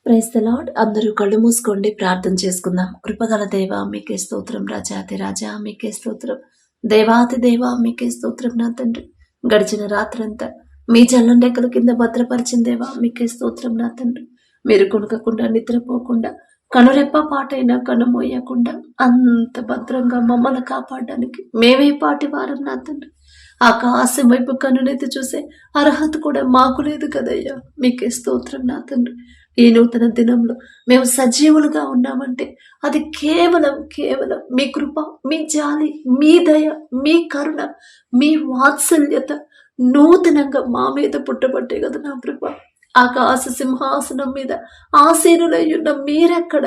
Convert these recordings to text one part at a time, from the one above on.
Praise the lord. అందరూ కళ్ళు మూసుకోండి, ప్రార్థన చేసుకుందాం. కృపగల దేవ మీకే స్తోత్రం, రాజాతి రాజా మీకే స్తోత్రం, దేవాతి దేవ మీకే స్తోత్రం. నా తండ్రి, గడిచిన రాత్రంతా మీ జల్లం రెక్కల కింద భద్రపరిచిన దేవా మీకే స్తోత్రం. నా తండ్రి, మీరు కొనుకకుండా నిద్రపోకుండా కనురెప్ప పాటైనా కనుమోయకుండా అంత భద్రంగా మమ్మల్ని కాపాడడానికి మేమే పాటి వారం. నా తండ్రి, ఆకాశం వైపు కన్నునైతే చూసే అర్హత కూడా మాకు లేదు కదయ్యా, మీకే స్తోత్రం. నా తండ్రి, ఈ నూతన దినంలో మేము సజీవులుగా ఉన్నామంటే అది కేవలం మీ కృప, మీ జాలి, మీ దయ, మీ కరుణ, మీ వాత్సల్యత నూతనంగా మా మీద పుట్టబట్టే కదా నా కృప. ఆకాశ సింహాసనం మీద ఆసీనులై ఉన్న మీరెక్కడ,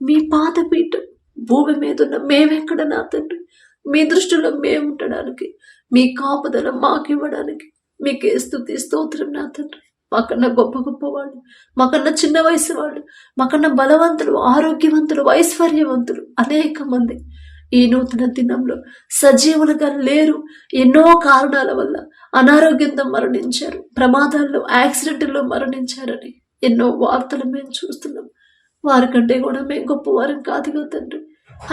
మీ పాదపీఠం భూమి మీద ఉన్న మేమెక్కడ నా తండ్రి. మీ దృష్టిలో మేము ఉండడానికి, మీ కాపుదల మాకివ్వడానికి మీకే స్తుతి స్తోత్రం. నా తండ్రి, మాకన్నా గొప్ప వాళ్ళు, మాకన్నా చిన్న వయసు వాళ్ళు, మాకన్నా బలవంతులు, ఆరోగ్యవంతులు, ఐశ్వర్యవంతులు అనేక మంది ఈ నూతన దినంలో సజీవులుగా లేరు. ఎన్నో కారణాల వల్ల అనారోగ్యంతో మరణించారు, ప్రమాదాల్లో, యాక్సిడెంట్లో మరణించారని ఎన్నో వార్తలు మేము చూస్తున్నాం. వారికంటే కూడా మేము గొప్పవారం కాదుగా తండ్రి.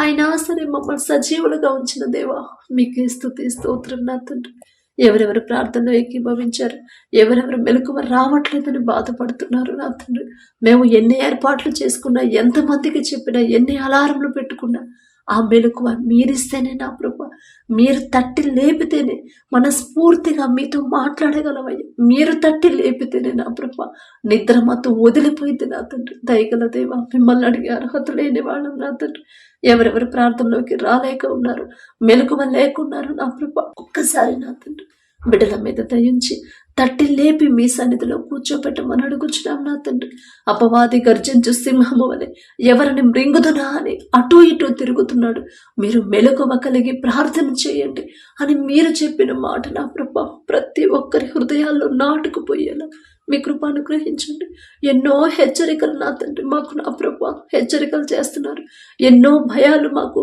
అయినా సరే మమ్మల్ని సజీవులుగా ఉంచిన దేవా మీకే స్తుతి స్తోత్రం. నా తండ్రి, ఎవరెవరు ప్రార్థనలో ఏకీభవించారు, ఎవరెవరు మెలకువ రావట్లేదని బాధపడుతున్నారు నా తండ్రి. మేము ఎన్ని ఏర్పాట్లు చేసుకున్నా, ఎంతమందికి చెప్పినా, ఎన్ని అలారంలు పెట్టుకున్నా ఆ మెలకువ మీరిస్తేనే నా ప్రభు, మీరు తట్టి లేపితేనే మనస్ఫూర్తిగా మీతో మాట్లాడగలవయ్యా. మీరు తట్టి లేపితేనే నా ప్రభు నిద్ర మాతో వదిలిపోయింది నా తండ్రి. దయగల దేవా, మిమ్మల్ని అడిగే అర్హత లేని వాళ్ళం నా తండ్రి. ఎవరెవరు ప్రార్థనలోకి రాలేక ఉన్నారు, మెలకువ లేకున్నారు నా ప్రభు, ఒక్కసారి నా తండ్రి బిడ్డల మీద దయించి తట్టి లేపి మీ సన్నిధిలో కూర్చోపెట్టమని అడుగుచున్నాం నా తండ్రి. అపవాది గర్జించు సింహము వలె ఎవరిని మృంగుదునా అని అటు ఇటు తిరుగుతున్నాడు, మీరు మెలకువ కలిగి ప్రార్థన చేయండి అని మీరు చెప్పిన మాట నా ప్రభా ప్రతి ఒక్కరి హృదయాల్లో నాటుకుపోయేలా మీ కృప అనుగ్రహించండి. ఎన్నో హెచ్చరికలు నా తండ్రి మాకు నా ప్రభా హెచ్చరికలు చేస్తున్నారు, ఎన్నో భయాలు మాకు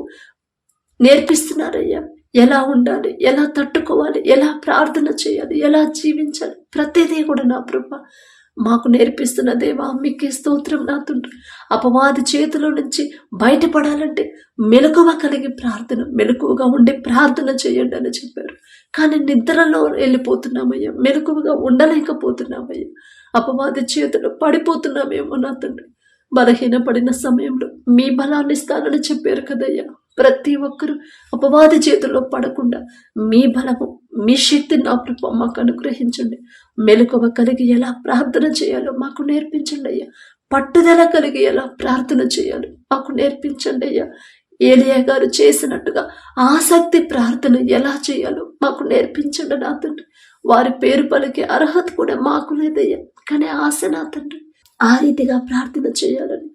నేర్పిస్తున్నారయ్యా. ఎలా ఉండాలి, ఎలా తట్టుకోవాలి, ఎలా ప్రార్థన చేయాలి, ఎలా జీవించాలి, ప్రతిదీ కూడా నా ప్రభా మాకు నేర్పిస్తున్న దేవా మీకే స్తోత్రం. నా తండ్రి, అపవాది చేతిలో నుంచి బయటపడాలంటే మెలకువ కలిగి ప్రార్థన, మెలకువగా ఉండి ప్రార్థన చేయండి అని చెప్పారు. కానీ నిద్రలో వెళ్ళిపోతున్నామయ్యా, మెలకువగా ఉండలేకపోతున్నామయ్యా. అపవాది చేతిలో పడిపోతున్నామేమో నా తండ్రి. బలహీనపడిన సమయంలో మీ బలాన్ని ఇస్తానని చెప్పారు కదయ్యా. ప్రతి ఒక్కరూ అపవాది చేతుల్లో పడకుండా మీ బలము, మీ శక్తిని నా ప్రభు మాకు అనుగ్రహించండి. మెలకువ కలిగి ఎలా ప్రార్థన చేయాలో మాకు నేర్పించండి అయ్యా. పట్టుదల కలిగి ఎలా ప్రార్థన చేయాలో మాకు నేర్పించండి అయ్యా. ఏలియా గారు చేసినట్టుగా ఆసక్తి ప్రార్థన ఎలా చేయాలో మాకు నేర్పించండి నా తండ్రి. వారి పేరు పలికే అర్హత కూడా మాకు లేదయ్యా, కానీ ఆశ నా తండ్రి ఆ రీతిగా ప్రార్థన చేయాలని,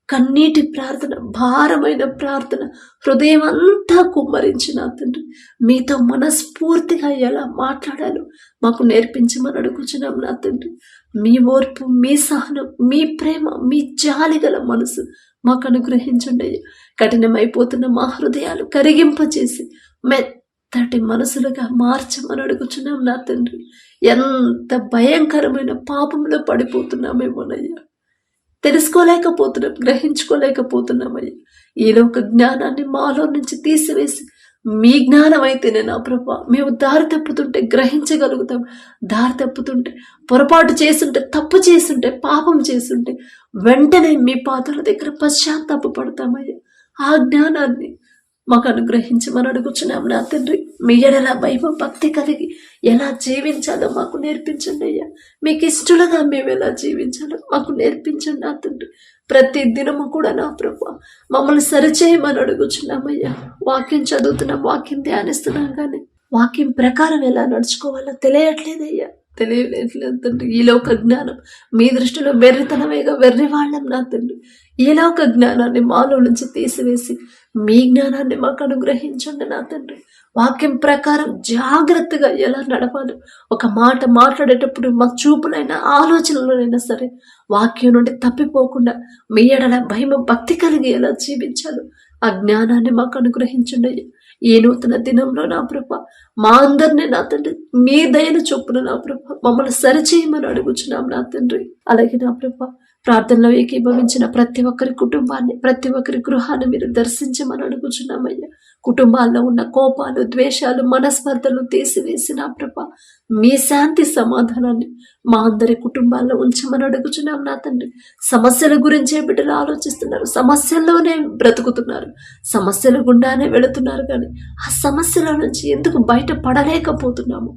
కన్నీటి ప్రార్థన, భారమైన ప్రార్థన, హృదయం అంతా కుమ్మరించిన తండ్రి మీతో మనస్ఫూర్తిగా ఎలా మాట్లాడాలో మాకు నేర్పించమని అడుగుచున్నాం నా తండ్రి. మీ ఓర్పు, మీ సహనం, మీ ప్రేమ, మీ జాలి గల మనసు మాకు అనుగ్రహించండి అయ్యా. కఠినమైపోతున్న మా హృదయాలు కరిగింపచేసి మెత్తటి మనసులుగా మార్చమని అడుగుచున్నాం నా తండ్రి. ఎంత భయంకరమైన పాపంలో పడిపోతున్నామేమోనయ్యా, తెలుసుకోలేకపోతున్నాం, గ్రహించుకోలేకపోతున్నామయ్యా. ఈలోక జ్ఞానాన్ని మాలో నుంచి తీసివేసి మీ జ్ఞానం అయితేనే నా ప్రభా మేము దారి తప్పుతుంటే గ్రహించగలుగుతాం. దారి తప్పుతుంటే, పొరపాటు చేస్తుంటే, తప్పు చేస్తుంటే, పాపం చేస్తుంటే వెంటనే మీ పాదాల దగ్గర పశ్చాత్తాప పడతామయ్యా. ఆ జ్ఞానాన్ని మాకు అనుగ్రహించమని అడుగుచున్నాం నా తండ్రి. మీ ఎడల భయం, భక్తి కలిగి ఎలా జీవించాలో మాకు నేర్పించండి అయ్యా. మీకు ఇష్టలుగా మేము ఎలా జీవించాలో మాకు నేర్పించండి నా తండ్రి. ప్రతి దినము కూడా నా ప్రభు మమ్మల్ని సరిచేయమని అడుగుచున్నామయ్యా. వాక్యం చదువుతున్నాం, వాక్యం ధ్యానిస్తున్నాం, కానీ వాక్యం ప్రకారం ఎలా నడుచుకోవాలో తెలియట్లేదయ్యా, తెలియలేదు తండ్రి. ఈలోక జ్ఞానం మీ దృష్టిలో వెర్రితనమేగా, వెర్రి వాళ్ళం నా తండ్రి. ఈలోక జ్ఞానాన్ని మాలో నుంచి తీసివేసి మీ జ్ఞానాన్ని మాకు అనుగ్రహించండి నా తండ్రి. వాక్యం ప్రకారం జాగ్రత్తగా ఎలా నడపాలి, ఒక మాట మాట్లాడేటప్పుడు మా చూపులైనా ఆలోచనలోనైనా సరే వాక్యం నుండి తప్పిపోకుండా మీ ఎడల భయం, భక్తి కలిగి ఎలా జీవించాలో ఆ జ్ఞానాన్ని మాకు అనుగ్రహించండి. ఈ నూతన దినంలో నా ప్రభ మా అందరినీ నా తండ్రి మీ దయను చొప్పున నా ప్రభ మమ్మల్ని సరిచేయమని అడుగుచున్నాం నా తండ్రి. అలాగే నా ప్రభ ప్రార్థనలో ఏకీభవించిన ప్రతి ఒక్కరి కుటుంబాన్ని, ప్రతి ఒక్కరి గృహాన్ని మీరు దర్శించమని అడుగుచున్నామయ్యా. కుటుంబాల్లో ఉన్న కోపాలు, ద్వేషాలు, మనస్పర్ధలు తీసివేసి నా ప్రభ మీ శాంతి సమాధానాన్ని మా అందరి కుటుంబాల్లో ఉంచమని అడుగుచున్నాం నా తండ్రి. సమస్యల గురించే బిడ్డలు ఆలోచిస్తున్నారు, సమస్యల్లోనే బ్రతుకుతున్నారు, సమస్యల గుండానే వెళుతున్నారు, కానీ ఆ సమస్యల నుంచి ఎందుకు బయట పడలేకపోతున్నాము?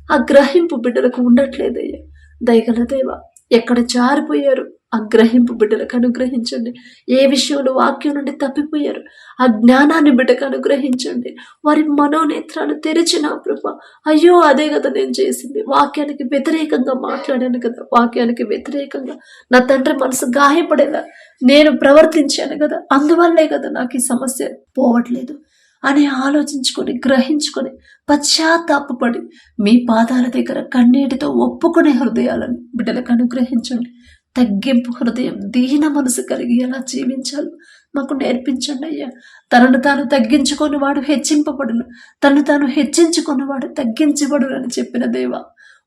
ఆ గ్రహింపు బిడ్డలకు ఉండట్లేదయ్యా. దయగల దేవ, ఎక్కడ జారిపోయారు ఆ గ్రహింపు బిడ్డలకు అనుగ్రహించండి. ఏ విషయంలో వాక్యం నుండి తప్పిపోయారు ఆ జ్ఞానాన్ని బిడ్డకు అనుగ్రహించండి. వారి మనోనేత్రాలు తెరిచిన ప్రభా, అయ్యో అదే కదా నేను చేసింది, వాక్యానికి వ్యతిరేకంగా మాట్లాడాను కదా, వాక్యానికి వ్యతిరేకంగా నా తండ్రి మనసు గాయపడేలా నేను ప్రవర్తించాను కదా, అందువల్లే కదా నాకు ఈ సమస్య పోవట్లేదు అని ఆలోచించుకొని, గ్రహించుకొని, పశ్చాత్తాపడి మీ పాదాల దగ్గర కన్నీటితో ఒప్పుకునే హృదయాలను బిడ్డలకు అనుగ్రహించండి. తగ్గింపు హృదయం, దీన మనసు కలిగి ఎలా జీవించాలో మాకు నేర్పించండి అయ్యా. తనను తాను తగ్గించుకొని వాడు హెచ్చింపబడును, తను తాను హెచ్చించుకున్న వాడు తగ్గించబడును అని చెప్పిన దేవా,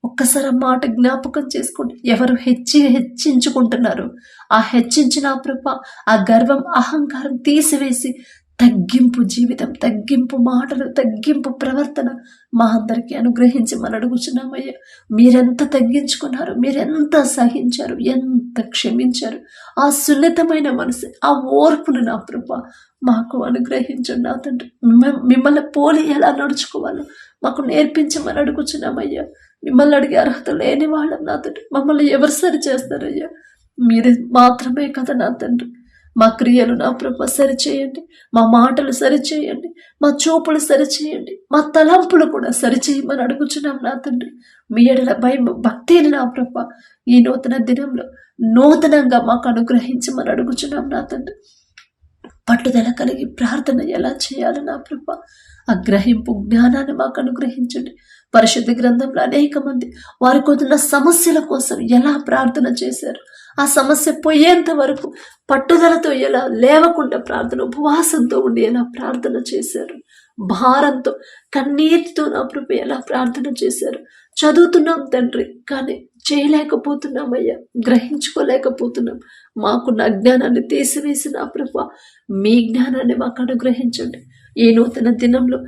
ఒక్కసారి ఆ మాట జ్ఞాపకం చేసుకోండి. ఎవరు హెచ్చించుకుంటున్నారు, ఆ హెచ్చించిన ప్రభ ఆ గర్వం, అహంకారం తీసివేసి తగ్గింపు జీవితం, తగ్గింపు మాటలు, తగ్గింపు ప్రవర్తన మా అందరికీ అనుగ్రహించి మనం అడుగుచున్నామయ్యా. మీరెంత తగ్గించుకున్నారు, మీరెంత సహించారు, ఎంత క్షమించారు, ఆ సున్నితమైన మనసు, ఆ ఓర్పును నా ప్రభ మాకు అనుగ్రహించండి నా తండ్రి. మిమ్మల్ని పోలి ఎలా నడుచుకోవాలో మాకు నేర్పించమని అడుగుచున్నామయ్యా. మిమ్మల్ని అడిగే అర్హత లేని వాళ్ళం నా తండ్రి. మమ్మల్ని ఎవరు సరి చేస్తారయ్యా? మీరు మాత్రమే కదా నా తండ్రి. మా క్రియలు నా ప్రభ సరిచేయండి, మా మాటలు సరిచేయండి, మా చూపులు సరిచేయండి, మా తలంపులు కూడా సరిచేయమని అడుగుచున్నాం నా తండ్రి. మీ ఎడల భయం, భక్తిని నా ప్రభ ఈ నూతన దినంలో నూతనంగా మాకు అనుగ్రహించమని అడుగుచున్నాం నా తండ్రి. పట్టుదల కలిగి ప్రార్థన ఎలా చేయాలి నా ప్రభ, ఆ గ్రహింపు జ్ఞానాన్ని మాకు అనుగ్రహించండి. పరిశుద్ధ గ్రంథంలో అనేక మంది వారికి ఉన్న సమస్యల కోసం ఎలా ప్రార్థన చేశారు, ఆ సమస్య పోయేంత వరకు పట్టుదలతో ఎలా లేవకుండా ప్రార్థన, ఉపవాసంతో ఉండి ఎలా ప్రార్థన చేశారు, భారంతో, కన్నీటితో నా ప్రభు ఎలా ప్రార్థన చేశారు. చదువుతున్నాం తండ్రి, కానీ చేయలేకపోతున్నామయ్యా, గ్రహించుకోలేకపోతున్నాం. మాకున్న అజ్ఞానాన్ని తీసివేసి నా ప్రభు మీ జ్ఞానాన్ని మాకు అనుగ్రహించండి. ఈ నూతన దినంలో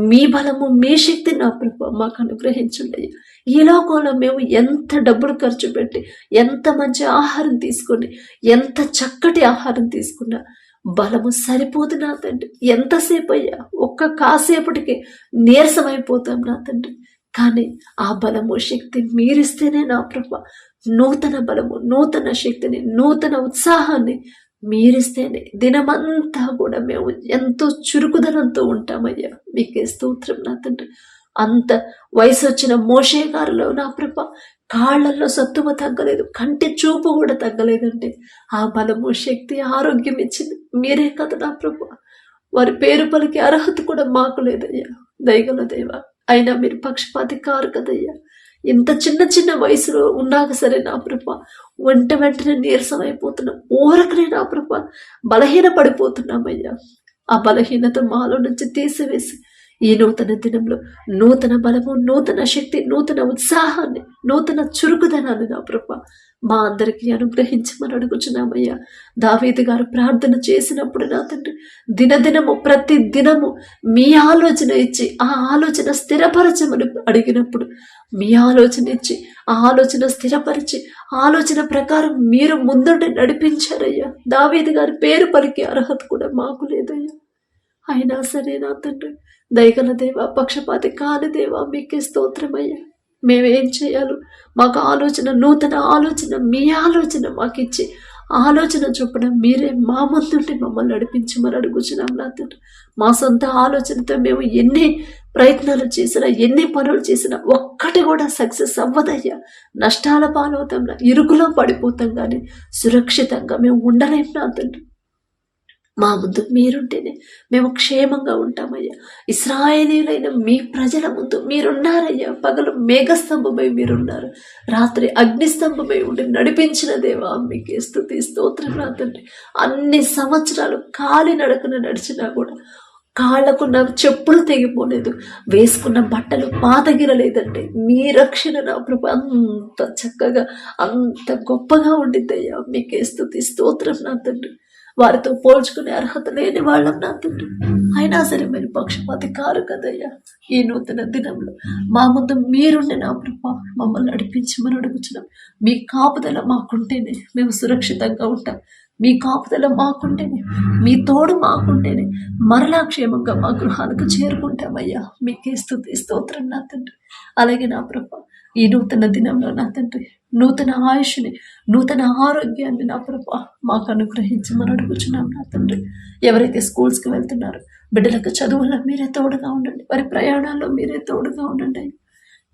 మీ బలము, మీ శక్తి నా ప్రభు మాకు అనుగ్రహించండి. ఈ లోకంలో మేము ఎంత డబ్బులు ఖర్చు పెట్టి, ఎంత మంచి ఆహారం తీసుకొని, ఎంత చక్కటి ఆహారం తీసుకున్నా బలము సరిపోదు నా తండ్రి. ఎంతసేపు అయ్యా, ఒక్క కాసేపటికి నీరసమైపోతాం నా తండ్రి. కానీ ఆ బలము, శక్తి మీరిస్తేనే నా ప్రభు నూతన బలము, నూతన శక్తిని, నూతన ఉత్సాహాన్ని మీరిస్తేనే దినమంతా కూడా మేము ఎంతో చురుకుదనంతో ఉంటామయ్యా. మీకే స్తోత్రం నా తండ్రి. అంత వయసు వచ్చిన మోషే గారిలో నా ప్రభ కాళ్లలో సత్తువ తగ్గలేదు, కంటి చూపు కూడా తగ్గలేదంటే ఆ బలము, శక్తి, ఆరోగ్యం ఇచ్చింది మీరే కదా నా ప్రభ. వారి పేరు పలికి అర్హత కూడా మాకు లేదయ్యా. దయగల దేవ, అయినా మీరు పక్షపాతి కారు కదయ్యా. ఇంత చిన్న చిన్న వయసులో ఉన్నాక సరే నా ప్రభ వెంటనే నీరసం అయిపోతున్నాం, ఊరకనే నా ప్రభ బలహీన పడిపోతున్నామయ్యా. ఆ బలహీనత మాలో నుంచి తీసివేసి ఈ నూతన దినంలో నూతన బలము, నూతన శక్తి, నూతన ఉత్సాహాన్ని, నూతన చురుకుదనాన్ని నా ప్రభ మా అందరికీ అనుగ్రహించమని అడుగుచున్నామయ్యా. దావీదు గారు ప్రార్థన చేసినప్పుడు నా తండ్రి దినదినము, ప్రతి దినము మీ ఆలోచన ఇచ్చి ఆ ఆలోచన స్థిరపరచమని అడిగినప్పుడు మీ ఆలోచన ఇచ్చి ఆ ఆలోచన స్థిరపరిచి ఆలోచన ప్రకారం మీరు ముందుండి నడిపించారయ్యా. దావీదు గారి పేరు పలికి అర్హత కూడా మాకు లేదయ్యా. అయినా సరే నా తండ్రి, దయగల దేవ, పక్షపాతి కాని దేవా, మీకే స్తోత్రమయ్యా. మేమేం చేయాలో మాకు ఆలోచన, నూతన ఆలోచన, మీ ఆలోచన మాకు ఇచ్చి ఆలోచన చొప్పున మీరే మా ముందుండి మమ్మల్ని నడిపించమని అడుగుచున్నాం నా తండ్రి. మా సొంత ఆలోచనతో మేము ఎన్ని ప్రయత్నాలు చేసినా, ఎన్ని పనులు చేసినా ఒక్కటి కూడా సక్సెస్ అవ్వదయ్యా. నష్టాల పాలవుతాం, ఇరుకులో పడిపోతాం, కానీ సురక్షితంగా మేము ఉండలేం నా తండ్రి. మా ముందు మీరుంటేనే మేము క్షేమంగా ఉంటామయ్యా. ఇశ్రాయేలీయులైన మీ ప్రజల ముందు మీరున్నారయ్యా. పగలు మేఘస్తంభమై మీరున్నారు, రాత్రి అగ్నిస్తంభమై ఉండి నడిపించిన దేవా, మీకే స్తుతి స్తోత్రం నా తండ్రి. అన్ని సంవత్సరాలు కాలి నడకన నడిచినా కూడా కాళ్ళకున్న చెప్పులు తెగిపోలేదు, వేసుకున్న బట్టలు పాతగిరలేదండి. మీ రక్షణ నా ప్రభు అంత చక్కగా అంత గొప్పగా ఉండిద్దయ్యా. మీకే స్తుతి స్తోత్రం నా తండ్రి. వారితో పోల్చుకునే అర్హత లేని వాళ్ళం నా తండ్రి, అయినా సరే మీరు పక్షపాతి కారు కదయ్యా. ఈ నూతన దినంలో మా ముందు మీరుండి నా ప్రభా మమ్మల్ని నడిపించమని అడుగుచున్నాం. మీ కాపుదల మాకుంటేనే మేము సురక్షితంగా ఉంటాం. మీ కాపుదల మాకుంటేనే, మీ తోడు మాకుంటేనే మరలా క్షేమంగా మా గృహానికి చేరుకుంటామయ్యా. మీకే స్తుతి స్తోత్రం నా తండ్రి. అలాగే నా ప్రభా ఈ నూతన దినంలో నా తండ్రి నూతన ఆయుష్ని, నూతన ఆరోగ్యాన్ని నా ప్రభా మాకు అనుగ్రహించమని అడుగుచున్నాం నా తండ్రి. ఎవరైతే స్కూల్స్కి వెళ్తున్నారో బిడ్డలకు చదువుల్లో మీరే తోడుగా ఉండండి, వారి ప్రయాణాల్లో మీరే తోడుగా ఉండండి.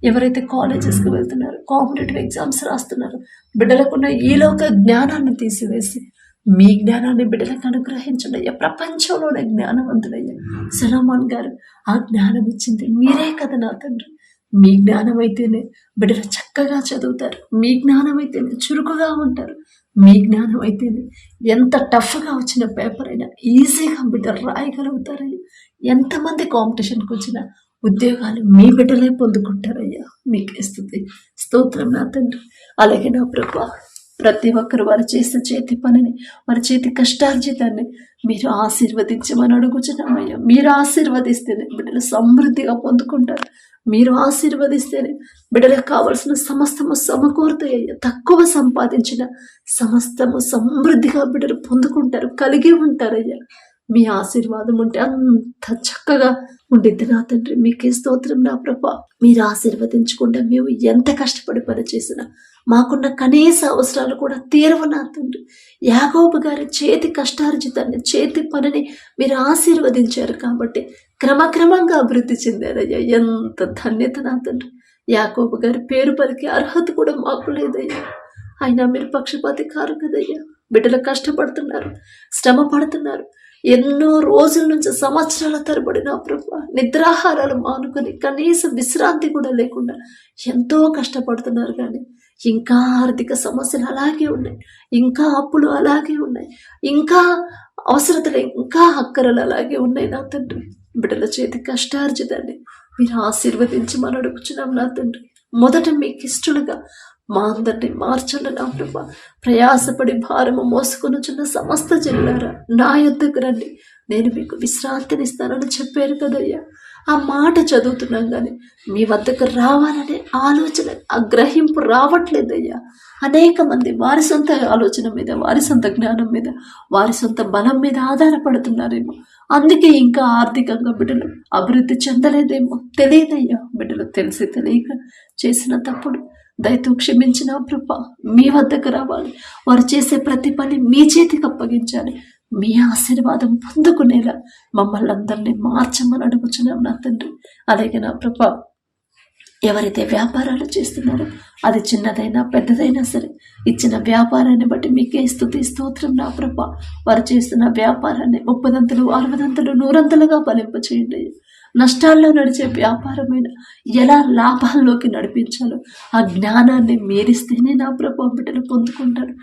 ఎవరైతే కాలేజెస్కి వెళ్తున్నారో, కాంపిటేటివ్ ఎగ్జామ్స్ రాస్తున్నారో బిడ్డలకున్న ఈలోక జ్ఞానాన్ని తీసివేసి మీ జ్ఞానాన్ని బిడ్డలకు అనుగ్రహించండి అయ్యా. ప్రపంచంలోనే జ్ఞానవంతుడయ్యా సొలొమోన్ గారు ఆ జ్ఞానం ఇచ్చింది మీరే కదా నా తండ్రి. మీ జ్ఞానం అయితేనే బిడ్డలు చక్కగా చదువుతారు, మీ జ్ఞానం అయితేనే చురుకుగా ఉంటారు, మీ జ్ఞానం అయితేనే ఎంత టఫ్గా వచ్చిన పేపర్ అయినా ఈజీగా బిడ్డలు రాయగలుగుతారయ్యా. ఎంతమంది కాంపిటీషన్కి వచ్చినా ఉద్యోగాలు మీ బిడ్డలే పొందుకుంటారయ్యా. మీకే స్తుతి స్తోత్రం నా తండ్రి. అలాగే నా ప్రభా ప్రతి ఒక్కరు వారు చేసిన చేతి పనిని, వారి చేతి కష్టార్జితాన్ని మీరు ఆశీర్వదించమని అడుగుచున్నామయ్యా. మీరు ఆశీర్వదిస్తేనే బిడ్డలు సమృద్ధిగా పొందుకుంటారు. మీరు ఆశీర్వదిస్తేనే బిడ్డలకు కావలసిన సమస్తము సమకూరుతాయ్యా. తక్కువ సంపాదించిన సమస్తము సమృద్ధిగా బిడ్డలు పొందుకుంటారు, కలిగి ఉంటారయ్యా. మీ ఆశీర్వాదం ఉంటే అంత చక్కగా ఉండిద్ది నా తండ్రి. మీకే స్తోత్రం నా ప్రభా. మీరు ఆశీర్వదించుకుంటే మేము ఎంత కష్టపడి పని చేసినా మాకున్న కనీస అవసరాలు కూడా తీరవు నా తండ్రి. యాకోబు గారి చేతి కష్టార్జితాన్ని, చేతి పనిని మీరు ఆశీర్వదించారు కాబట్టి క్రమక్రమంగా అభివృద్ధి చెందారయ్యా. ఎంత ధన్యత నా తండ్రి. యాకోబు గారి పేరు పలికే అర్హత కూడా మాకు లేదయ్యా. అయినా మీరు పక్షపాతి కారు కదయ్యా. బిడ్డలు కష్టపడుతున్నారు, శ్రమ పడుతున్నారు, ఎన్నో రోజుల నుంచి సంవత్సరాల తరబడి నా ప్రభు నిద్రాహారాలు మానుకొని కనీస విశ్రాంతి కూడా లేకుండా ఎంతో కష్టపడుతున్నారు. కానీ ఇంకా ఆర్థిక సమస్యలు అలాగే ఉన్నాయి, ఇంకా అప్పులు అలాగే ఉన్నాయి, ఇంకా అవసరతలు, ఇంకా అక్కరలు అలాగే ఉన్నాయి నా తండ్రి. బిడ్డల చేతి కష్టార్జితాన్ని మీరు ఆశీర్వదించమని అడుగుచున్నాం నా తండ్రి. మొదట మీకు ఇష్టలుగా మా అందరినీ మార్చండి నా ప్రభా. ప్రయాసపడి భారము మోసుకొనుచున్న సమస్త జనులారా నా యొద్దకు రండి, నేను మీకు విశ్రాంతినిస్తానని చెప్పారు కదయ్యా. ఆ మాట చదువుతున్నాం కానీ మీ వద్దకు రావాలనే ఆలోచన, ఆ గ్రహింపు రావట్లేదయ్యా. అనేక మంది వారి సొంత ఆలోచన మీద, వారి సొంత జ్ఞానం మీద, వారి సొంత బలం మీద ఆధారపడుతున్నారేమో. అందుకే ఇంకా ఆర్థికంగా బిడ్డలు అభివృద్ధి చెందలేదేమో, తెలియదయ్యా. బిడ్డలు తెలిసి తెలియక చేసిన తప్పుడు దయతో క్షమించిన ప్రభా మీ వద్దకు రావాలి. వారు చేసే ప్రతి పని మీ చేతికి అప్పగించాలి. మీ ఆశీర్వాదం పొందుకునేలా మమ్మల్ని అందరినీ మార్చమని అడుగుచున్నాం నా తండ్రి. అలాగే నా ప్రభా ఎవరైతే వ్యాపారాలు చేస్తున్నారో అది చిన్నదైనా పెద్దదైనా సరే ఇచ్చిన వ్యాపారాన్ని బట్టి మీకే స్తుతి స్తోత్రం నా ప్రభా. వారు చేస్తున్న వ్యాపారాన్ని 30 60 100 ఫలింప చేయండి. నష్టాల్లో నడిచే వ్యాపారమైన ఎలా లాభాల్లోకి నడిపించాలో ఆ జ్ఞానాన్ని మీరిస్తేనే నా ప్రభు బిడ్డలు పొందుకుంటారు.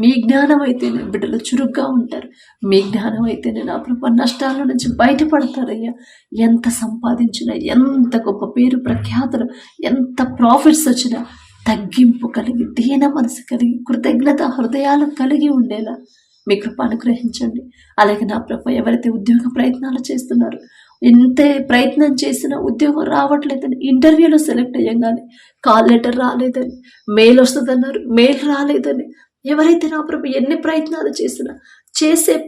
మీ జ్ఞానం అయితేనే బిడ్డలు చురుగ్గా ఉంటారు. మీ జ్ఞానం అయితేనే నా ప్రభు నష్టాల నుంచి బయటపడతారయ్యా. ఎంత సంపాదించినా, ఎంత గొప్ప పేరు ప్రఖ్యాతులు, ఎంత ప్రాఫిట్స్ వచ్చినా తగ్గింపు కలిగి, దీన మనసు కలిగి, కృతజ్ఞత హృదయాలు కలిగి ఉండేలా మీ కృప అనుగ్రహించండి. అలాగే నా ప్రభు ఎవరైతే ఉద్యోగ ప్రయత్నాలు చేస్తున్నారో, ఎంత ప్రయత్నం చేసినా ఉద్యోగం రావట్లేదని, ఇంటర్వ్యూలో సెలెక్ట్ అయ్యంగానే కాల్ లెటర్ రాలేదని, మెయిల్ వస్తుందన్నారు, మెయిల్ రాలేదని, ఎవరైతే నా ప్రభు ఎన్ని ప్రయత్నాలు చేసినా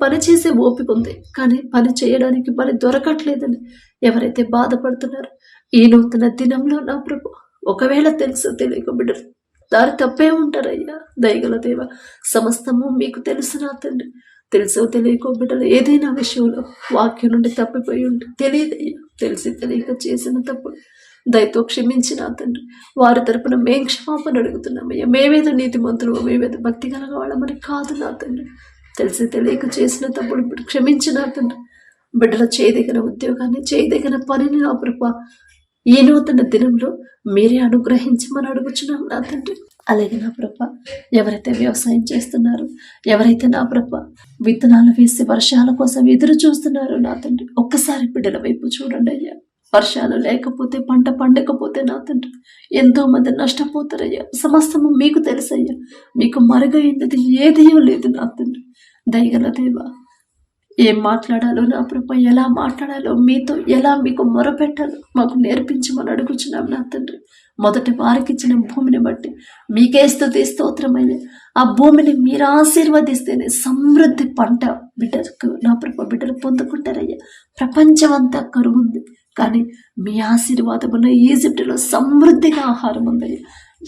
పని చేసే ఓపిక ఉంది కానీ పని చేయడానికి పని దొరకట్లేదని ఎవరైతే బాధపడుతున్నారో ఈ నూతన దినంలో నా ప్రభు ఒకవేళ తెలుసో తెలియక బిడ్డలు దారి తప్పే ఉంటారయ్యా. దయగల దేవ సమస్తము మీకు తెలుసు నా తండ్రి. తెలుసో తెలియకో బిడ్డలు ఏదైనా విషయంలో వాక్యం నుండి తప్పిపోయి ఉంటే తెలియదయ్యా. తెలిసి తెలియక చేసిన తప్పుడు దయతో క్షమించిన తండ్రి వారి తరపున మేం క్షమాపణ అడుగుతున్నామయ్యా. మేమేదో నీతిమంతులు, మేమేదో భక్తి కలగవాళ్ళమని కాదు నా తండ్రి. తెలిసి తెలియక చేసిన తప్పుడు ఇప్పుడు క్షమించిన తండ్రి. బిడ్డల చేయదగిన ఉద్యోగాన్ని, చేయదగిన పనిని నా ప్రభు ఈ నూతన దినంలో మీరే అనుగ్రహించమని అడుగుచున్నాం నా తండ్రి. అలాగే నా ప్రభ ఎవరైతే వ్యవసాయం చేస్తున్నారో, ఎవరైతే నా ప్రభ విత్తనాలు వేసి వర్షాల కోసం ఎదురు చూస్తున్నారో నా తండ్రి, ఒక్కసారి బిడ్డల వైపు చూడండి అయ్యా. వర్షాలు లేకపోతే, పంట పండకపోతే నా తండ్రి ఎంతో మంది నష్టపోతారయ్యా. సమస్తము మీకు తెలుసయ్యా. మీకు మరుగైనది ఏదీ లేదు నా తండ్రి. దయగల దేవా, ఏం మాట్లాడాలో నా ప్రభ, ఎలా మాట్లాడాలో, మీతో ఎలా మీకు మొరపెట్టాలో మాకు నేర్పించమని అడుగుచున్నాం నా తండ్రి. మొదటి వారికి ఇచ్చిన భూమిని బట్టి మీకే స్తుతి స్తోత్రమయ్యా. ఆ భూమిని మీరు ఆశీర్వదిస్తేనే సమృద్ధి పంట బిడ్డలకు నా ప్రభ బిడ్డలు పొందుకుంటారయ్యా. ప్రపంచం అంతా కరువు ఉంది, కానీ మీ ఆశీర్వాదం ఉన్న ఈజిప్టులో సమృద్ధిగా ఆహారం ఉందయ్యా.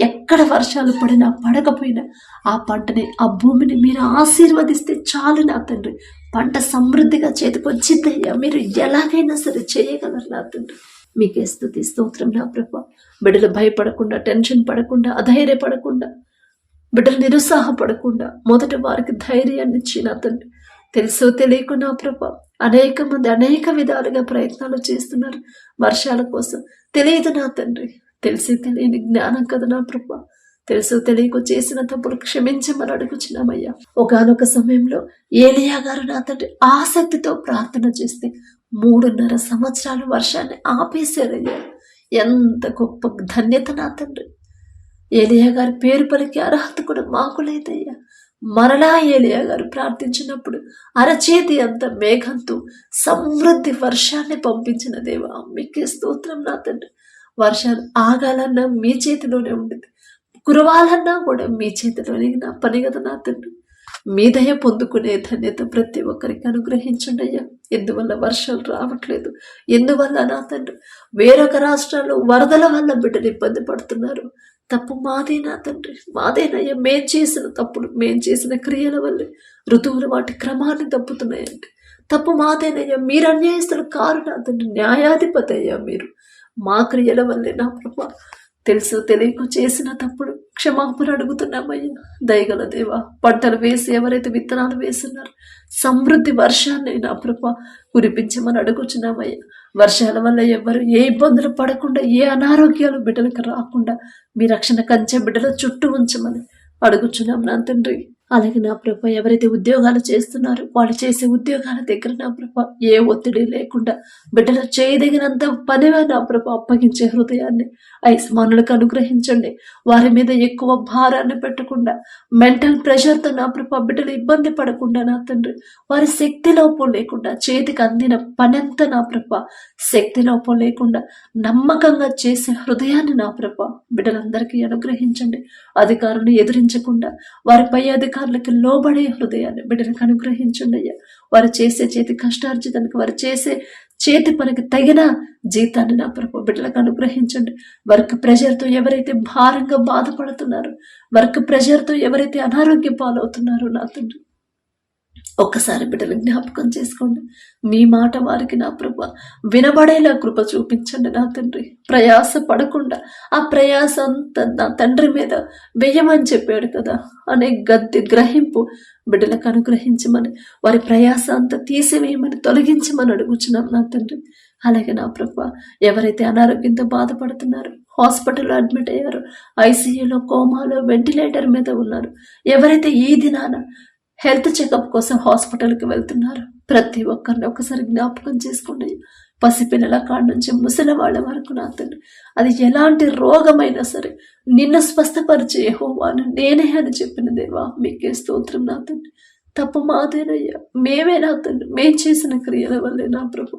ఎక్కడ వర్షాలు పడినా పడకపోయినా ఆ పంటని, ఆ భూమిని మీరు ఆశీర్వదిస్తే చాలు నా తండ్రి. పంట సమృద్ధిగా చేతికి వచ్చిందయ్యా. మీరు ఎలాగైనా సరే చేయగలరు నా తండ్రి. మీకే స్తుతి స్తోత్రం నా ప్రభ. బిడ్డలు భయపడకుండా, టెన్షన్ పడకుండా, అధైర్యపడకుండా, బిడ్డలు నిరుత్సాహపడకుండా మొదటి వారికి ధైర్యాన్ని ఇచ్చి నా తండ్రి, తెలుసో తెలియకు నా ప్రభ అనేక మంది అనేక విధాలుగా ప్రయత్నాలు చేస్తున్నారు వర్షాల కోసం. తెలియదు నా తండ్రి, తెలిసి తెలియని జ్ఞానం కదా నా ప్రభ. తెలుసు తెలియకు చేసిన తప్పులు క్షమించమని అడుగుచున్నామయ్యా. ఒకానొక సమయంలో ఏలియా గారు నా తండ్రి ఆసక్తితో ప్రార్థన చేస్తే 3.5 సంవత్సరాలు వర్షాన్ని ఆపేశారయ్యా. ఎంత గొప్ప ధన్యత నా తండ్రి. ఏలియా గారి పేరు పలికి అర్హత కూడా మాకు లేదయ్యా. మరలా ఏలియా గారు ప్రార్థించినప్పుడు అరచేతి అంత మేఘంతో సమృద్ధి వర్షాన్ని పంపించిన దేవా, మీకే స్తోత్రం నా తండ్రి. వర్షాలు ఆగాలన్నా మీ చేతిలోనే ఉండేది, కురవాలన్నా కూడా మీ చేతిలోనే నా పని కదా నా తండ్రి. మీ దయ పొందుకునే ధన్యత ప్రతి ఒక్కరికి అనుగ్రహించండి అయ్యా. ఎందువల్ల వర్షాలు రావట్లేదు, ఎందువల్ల నా తండ్రి వేరొక రాష్ట్రాల్లో వరదల వల్ల బిడ్డలు ఇబ్బంది పడుతున్నారు. తప్పు మాదే నా తండ్రి, మాదేనయ్యా. మేం చేసిన తప్పుడు, మేం చేసిన క్రియల వల్లే ఋతువులు వాటి క్రమాన్ని తప్పుతున్నాయండి. తప్పు మాదేనయ్యా. మీరు అన్యాయస్తులు కారు నా తండ్రి, న్యాయాధిపతి అయ్యా మీరు. మా క్రియల వల్లే నా ప్రభా తెలుసు తెలియకు చేసిన తప్పుడు క్షమాపణ అడుగుతున్నామయ్యా. దయగల దేవా, పంటలు వేసి ఎవరైతే విత్తనాలు వేస్తున్నారు సమృద్ధి వర్షాన్ని నా ప్రభ కురిపించమని అడుగుచున్నామయ్యా. వర్షాల వల్ల ఎవరు ఏ ఇబ్బందులు పడకుండా, ఏ అనారోగ్యాలు బిడ్డలకు రాకుండా మీ రక్షణ కంచె బిడ్డల చుట్టూ ఉంచమని అడుగుచున్నాం నా తండ్రి. అలాగే నా ప్రభ ఎవరైతే ఉద్యోగాలు చేస్తున్నారో వాళ్ళు చేసే ఉద్యోగాల దగ్గర నా ప్రభ ఏ ఒత్తిడి లేకుండా బిడ్డలు చేయదగినంత పనిగా నా ప్రభ అప్పగించే హృదయాన్ని ఐస్మానులకు అనుగ్రహించండి. వారి మీద ఎక్కువ భారాన్ని పెట్టకుండా, మెంటల్ ప్రెషర్తో నా ప్రభ బిడ్డలు ఇబ్బంది పడకుండా నా తండ్రి, వారి శక్తి లోపం లేకుండా, చేతికి అందిన పనంతా నా ప్రభ శక్తి లోపం లేకుండా నమ్మకంగా చేసే హృదయాన్ని నా ప్రభ బిడ్డలందరికీ అనుగ్రహించండి. అధికారులను ఎదిరించకుండా వారి పై అధికారులకి లోబడే హృదయాన్ని బిడ్డలకు అనుగ్రహించండి అయ్యా. వారు చేసే చేతి కష్టార్జితానికి, వారు చేసే చేతి పనికి తగిన జీతాన్ని నా ప్రభు బిడ్డలకు అనుగ్రహించండి. వర్క్ ప్రెషర్తో ఎవరైతే భారంగా బాధపడుతున్నారో, వర్క్ ప్రెషర్తో ఎవరైతే అనారోగ్య పాలవుతున్నారో నా తండ్రి, ఒక్కసారి బిడ్డలు జ్ఞాపకం చేసుకోండి. మీ మాట వారికి నా ప్రభ వినబడేలా కృప చూపించండి నా తండ్రి. ప్రయాస పడకుండా ఆ ప్రయాస అంతా నా తండ్రి మీద వెయ్యమని చెప్పాడు కదా అనే గ్రహింపు బిడ్డలకు అనుగ్రహించమని, వారి ప్రయాస అంతా తీసివేయమని, తొలగించమని అడుగుచున్నాం నా తండ్రి. అలాగే నా ప్రభ ఎవరైతే అనారోగ్యంతో బాధపడుతున్నారో, హాస్పిటల్లో అడ్మిట్ అయ్యారో, ఐసీయూలో, కోమాలో, వెంటిలేటర్ మీద ఉన్నారు, ఎవరైతే ఈ దినాన హెల్త్ చెకప్ కోసం హాస్పిటల్కి వెళ్తున్నారు, ప్రతి ఒక్కరిని ఒకసారి జ్ఞాపకం చేసుకోండి. పసిపిల్లల కాడ నుంచి ముసలి వాళ్ళ వరకు నా తండ్రి, అది ఎలాంటి రోగమైనా సరే నిన్ను స్వస్థపరిచే యెహోవాను నేనే అని చెప్పిన దేవా, మీకే స్తోత్రం నా తండ్రి. తప్పు మాదేనయ్యా, మేమే నా తండ్రి, మేం చేసిన క్రియల వల్లే నా ప్రభు,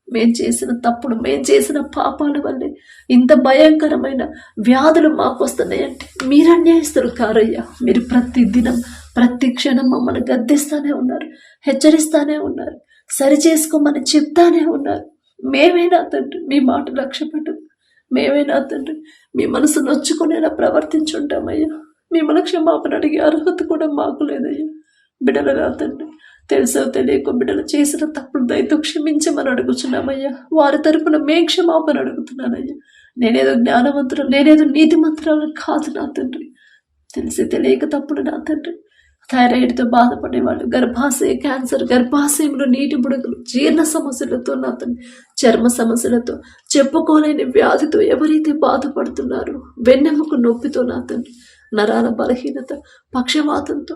మేం చేసిన తప్పుడు, మేం చేసిన పాపాల వల్లే ఇంత భయంకరమైన వ్యాధులు మాకు వస్తున్నాయంటే మీరు అన్యాయస్తులు కారయ్యా. మీరు ప్రతి దినం ప్రతి క్షణం మమ్మల్ని గద్దిస్తానే ఉన్నారు, హెచ్చరిస్తానే ఉన్నారు, సరి చేసుకోమని చెప్తానే ఉన్నారు. మేమే నా తండ్రి మీ మాట లక్ష్య పెట్టదు, మేమే నా తండ్రి మీ మనసు నొచ్చుకునేలా ప్రవర్తించుంటామయ్యా. మిమ్మల్ని క్షమాపణ అడిగే అర్హత కూడా మాకు లేదయ్యా. బిడ్డలు నా తండ్రి తెలుసో తెలియక బిడ్డలు చేసిన తప్పుడు దయతో క్షమించమని అడుగుచున్నామయ్యా. వారి తరపున మేం క్షమాపణ అడుగుతున్నానయ్యా. నేనేదో జ్ఞానవంతులు, నేనేదో నీతిమంతురాలు కాదు నా తండ్రి. తెలిసి తెలియక తప్పుడు నా తండ్రి. థైరాయిడ్తో బాధపడేవాళ్ళు, గర్భాశయ క్యాన్సర్, గర్భాశయంలో నీటి బుడగలు, జీర్ణ సమస్యలతో నా తండ్రి, చర్మ సమస్యలతో, చెప్పుకోలేని వ్యాధితో ఎవరైతే బాధపడుతున్నారో, వెన్నెముక నొప్పితో నా తండ్రి, నరాల బలహీనత, పక్షవాతంతో,